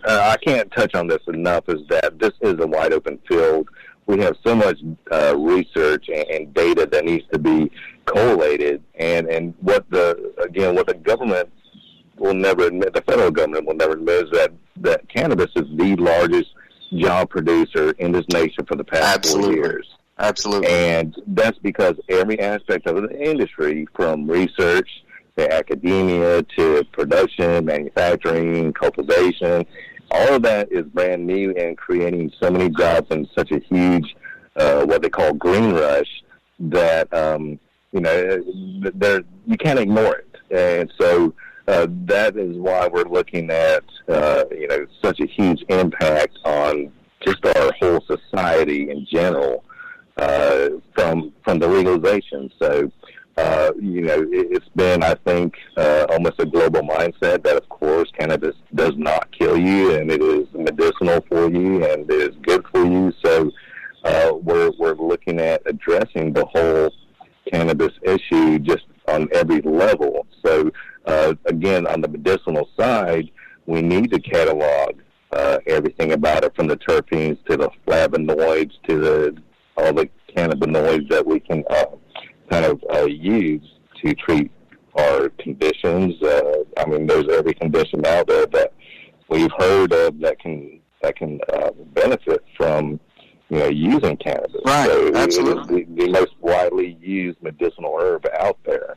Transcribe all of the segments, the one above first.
I can't touch on this enough, is that this is a wide open field. We have so much research and data that needs to be collated, and what the government will never admit, the federal government will never admit, is that cannabis is the largest job producer in this nation for the past 4 years. Absolutely. And that's because every aspect of the industry, from research to academia to production, manufacturing, cultivation, all of that is brand new and creating so many jobs and such a huge, what they call green rush, that, you can't ignore it. And so that is why we're looking at, such a huge impact on just our whole society in general, from the legalization. So, it's been, I think, almost a global mindset that, of course, cannabis does not kill you, and it is medicinal for you, and it is good for you. So we're looking at addressing the whole cannabis issue just on every level. So, again, on the medicinal side, we need to catalog everything about it, from the terpenes to the flavonoids to all the cannabinoids that we can use to treat our conditions. There's every condition out there that we've heard of that can benefit from using cannabis. Right, so absolutely. It is the most widely used medicinal herb out there.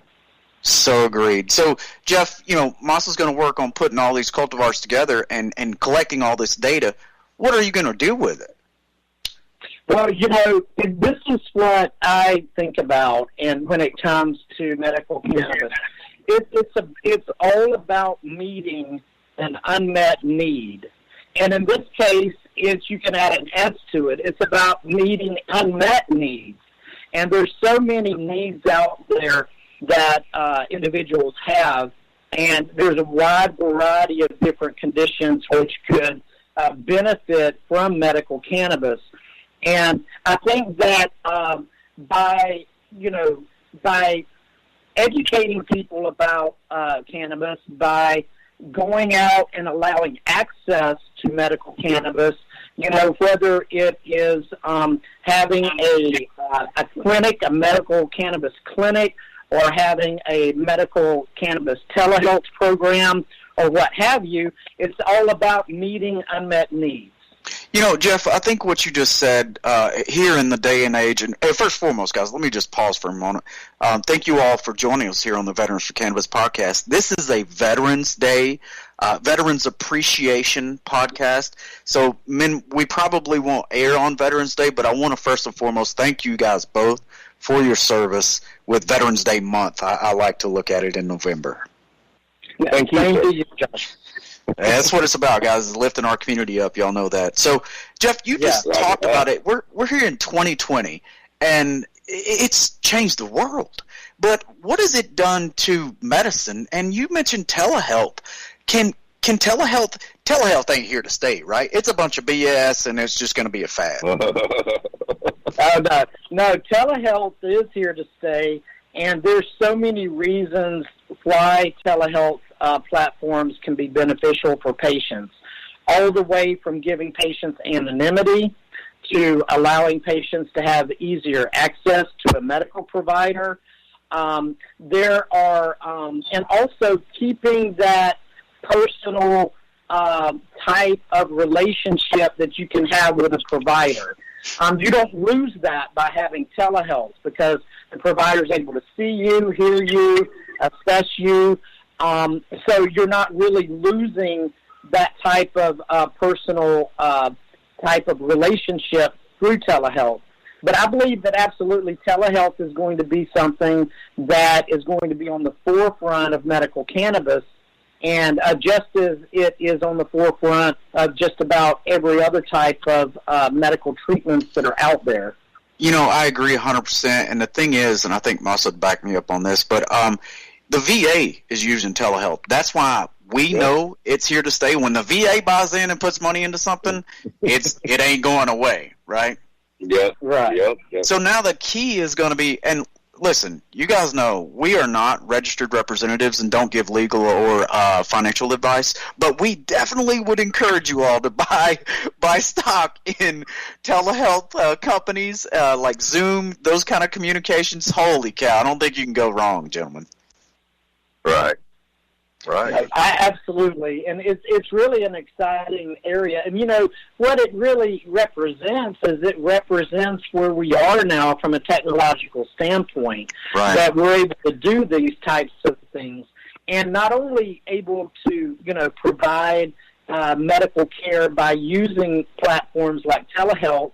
So agreed. So, Jeff, Masa's going to work on putting all these cultivars together and collecting all this data. What are you going to do with it? Well, this is what I think about, and when it comes to medical cannabis, it's all about meeting an unmet need. And in this case, you can add an S to it. It's about meeting unmet needs. And there's so many needs out there that individuals have, and there's a wide variety of different conditions which could benefit from medical cannabis. And I think that by educating people about cannabis, by going out and allowing access to medical cannabis, whether it is having a clinic, a medical cannabis clinic, or having a medical cannabis telehealth program, or what have you, it's all about meeting unmet needs. Jeff, I think what you just said here in the day and age, and first and foremost, guys, let me just pause for a moment. Thank you all for joining us here on the Veterans for Cannabis podcast. This is a Veterans Day, Veterans Appreciation podcast. So, we probably won't air on Veterans Day, but I want to first and foremost thank you guys both for your service with Veterans Day month. I like to look at it in November. Thank you, Josh. That's what it's about, guys, is lifting our community up. Y'all know that. So, Jeff, you just talked about it. We're here in 2020, and it's changed the world. But what has it done to medicine? And you mentioned telehealth. Can telehealth ain't here to stay, right? It's a bunch of BS, and it's just going to be a fad. No, telehealth is here to stay, and there's so many reasons why telehealth platforms can be beneficial for patients, all the way from giving patients anonymity to allowing patients to have easier access to a medical provider. There are, and also keeping that personal type of relationship that you can have with a provider. You don't lose that by having telehealth, because the provider is able to see you, hear you, assess you. So you're not really losing that type of personal type of relationship through telehealth. But I believe that absolutely telehealth is going to be something that is going to be on the forefront of medical cannabis, and just as it is on the forefront of just about every other type of medical treatments that are out there. I agree 100%. And the thing is, and I think Masa would back me up on this, but the VA is using telehealth. That's why we know it's here to stay. When the VA buys in and puts money into something, it ain't going away, right? Yeah, right. Yep. So now the key is going to be, and listen, you guys know we are not registered representatives and don't give legal or financial advice, but we definitely would encourage you all to buy stock in telehealth companies like Zoom, those kind of communications. Holy cow, I don't think you can go wrong, gentlemen. Right. Right. Absolutely, and it's really an exciting area. And, you know, what it really represents is it represents where we are now from a technological standpoint, right, that we're able to do these types of things, and not only able to, you know, provide medical care by using platforms like telehealth,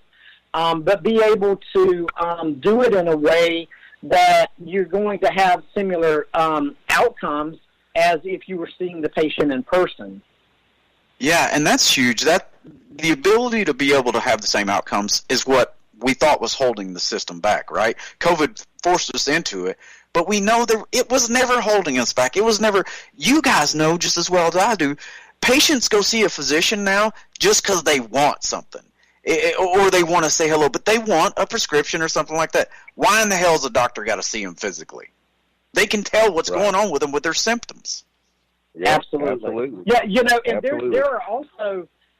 but be able to do it in a way that you're going to have similar outcomes as if you were seeing the patient in person. Yeah, and that's huge. That the ability to be able to have the same outcomes is what we thought was holding the system back, right? COVID forced us into it, but we know that it was never holding us back. It was never, you guys know just as well as I do, patients go see a physician now just because they want something. Or they want to say hello, but they want a prescription or something like that. Why in the hell has a doctor got to see them physically? They can tell what's going on with them with their symptoms. Yeah, absolutely. Yeah, you know, and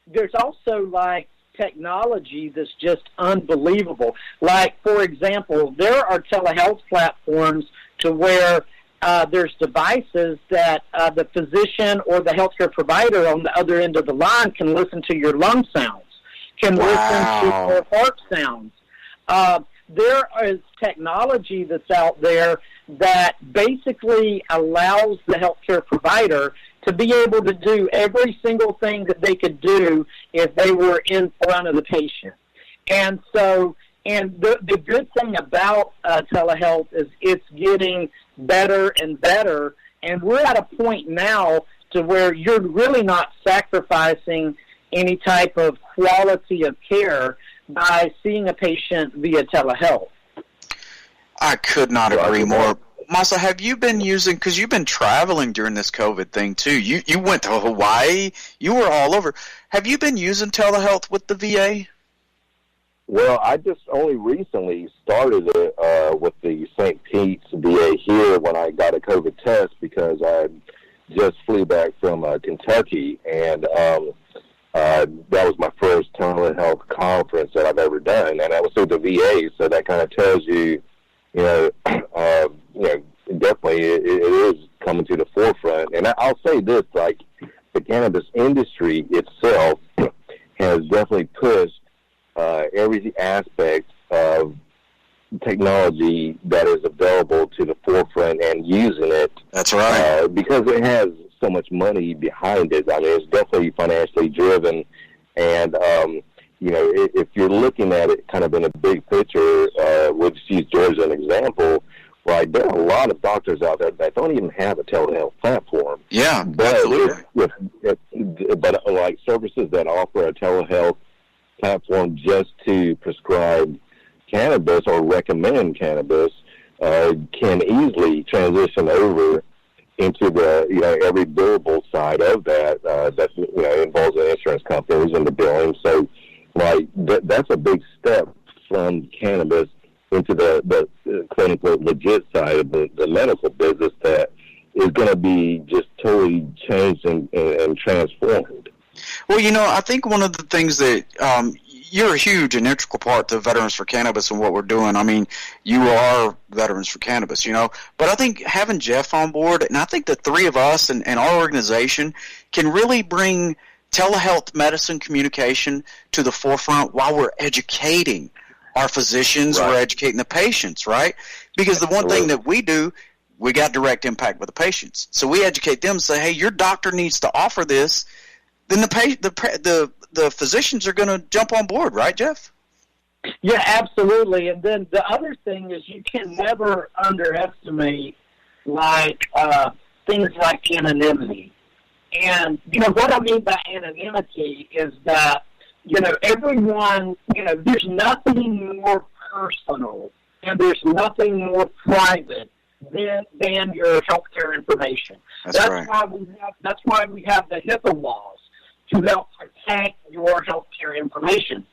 there's also like technology that's just unbelievable. Like, for example, there are telehealth platforms to where there's devices that the physician or the healthcare provider on the other end of the line can listen to your lung sounds, can listen to your heart sounds. There is technology that's out there that basically allows the healthcare provider to be able to do every single thing that they could do if they were in front of the patient. And so, and the good thing about telehealth is it's getting better and better, and we're at a point now to where you're really not sacrificing any type of quality of care by seeing a patient via telehealth. I could not agree more. Masa, have you been using, because you've been traveling during this COVID thing too, you went to Hawaii, you were all over. Have you been using telehealth with the VA? Well, I just only recently started it with the St. Pete's VA here when I got a COVID test, because I just flew back from Kentucky, and that was my first telehealth conference that I've ever done, and that was through the VA. So that kind of tells you, definitely it is coming to the forefront. And I'll say this, like, the cannabis industry itself has definitely pushed every aspect of technology that is available to the forefront and using it. That's right. Because it has so much money behind it. I mean, it's definitely financially driven. And, if you're looking at it kind of in a big picture, we'll just use Georgia as an example, right? There are a lot of doctors out there that don't even have a telehealth platform. Yeah, but but like services that offer a telehealth platform just to prescribe cannabis or recommend cannabis can easily transition over into the every billable side of that that involves the insurance companies and the billing. So like that's a big step from cannabis into the quote unquote legit side of the medical business that is going to be just totally changed and transformed. Well, I think one of the things that you're a huge and integral part to Veterans for Cannabis and what we're doing. I mean, you are Veterans for Cannabis, But I think having Jeff on board, and I think the three of us and our organization can really bring telehealth medicine communication to the forefront while we're educating our physicians, right. We're educating the patients, right? Because the one thing that we do, we got direct impact with the patients. So we educate them and say, hey, your doctor needs to offer this. Then the physicians are going to jump on board, right, Jeff? Yeah, absolutely. And then the other thing is you can never underestimate things like anonymity. And what I mean by anonymity is that everyone, there's nothing more personal and there's nothing more private than your healthcare information. That's right. That's why we have the HIPAA laws to help protect your healthcare information.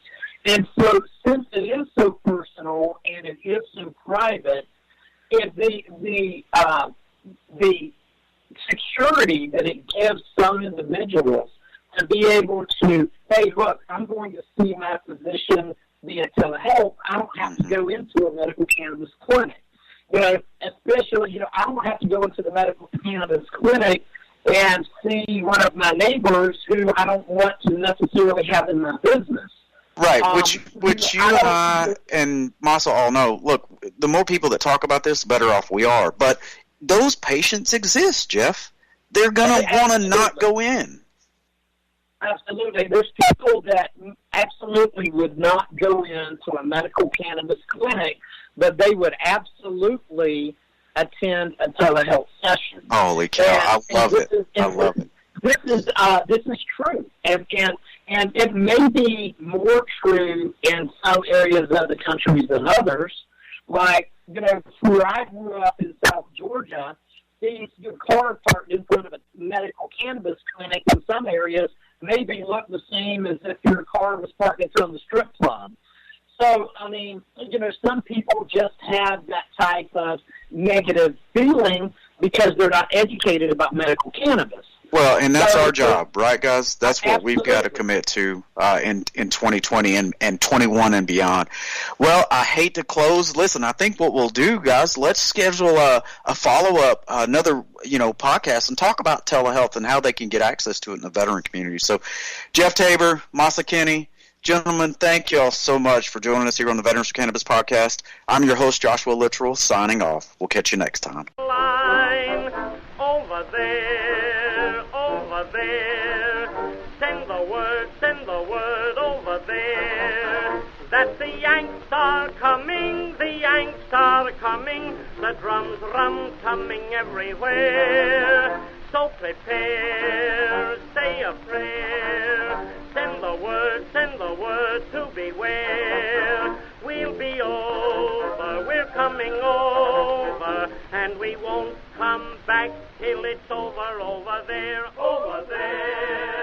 And so since it is so personal and it is so private, is the security that it gives some individuals to be able to, hey, look, I'm going to see my physician via telehealth. I don't have to go into a medical cannabis clinic. Especially, I don't have to go into the medical cannabis clinic and see one of my neighbors who I don't want to necessarily have in my business. Right, which you and I and Masa all know. Look, the more people that talk about this, the better off we are. But those patients exist, Jeff. They're going to want to not go in. Absolutely. There's people that absolutely would not go into a medical cannabis clinic, but they would absolutely attend a telehealth session. Holy cow! I love it. I love it. This is true, and it may be more true in some areas of the country than others. Like, where I grew up in South Georgia, your car parked in front of a medical cannabis clinic in some areas maybe look the same as if your car was parked in front of the strip club. So, some people just have that type of negative feeling because they're not educated about medical cannabis. Well, and that's our job, right, guys? That's what we've got to commit to in 2020 and 21 and beyond. Well, I hate to close. Listen, I think what we'll do, guys, let's schedule a follow-up, another podcast, and talk about telehealth and how they can get access to it in the veteran community. So, Jeff Tabor, Masa Kenney, gentlemen, thank you all so much for joining us here on the Veterans for Cannabis podcast. I'm your host, Joshua Littrell, signing off. We'll catch you next time. Line over there, send the word over there, that the Yanks are coming, the drums coming everywhere. So prepare, say a prayer, send the word to beware. We'll be over, we're coming over, and we won't come back till it's over there, over there.